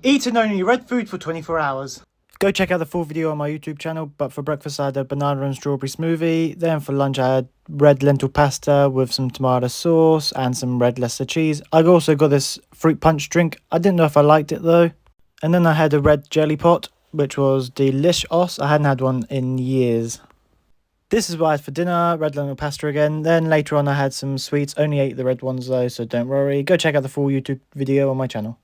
Eaten only red food for 24 hours. Go check out the full video on my YouTube channel, but for breakfast I had a banana and strawberry smoothie. Then for lunch I had red lentil pasta with some tomato sauce and some red Leicester cheese. I also got this fruit punch drink. I didn't know if I liked it though. And then I had a red jelly pot, which was delicious. I hadn't had one in years. This is what I had for dinner, red lentil pasta again. Then later on I had some sweets. Only ate the red ones though, so don't worry. Go check out the full YouTube video on my channel.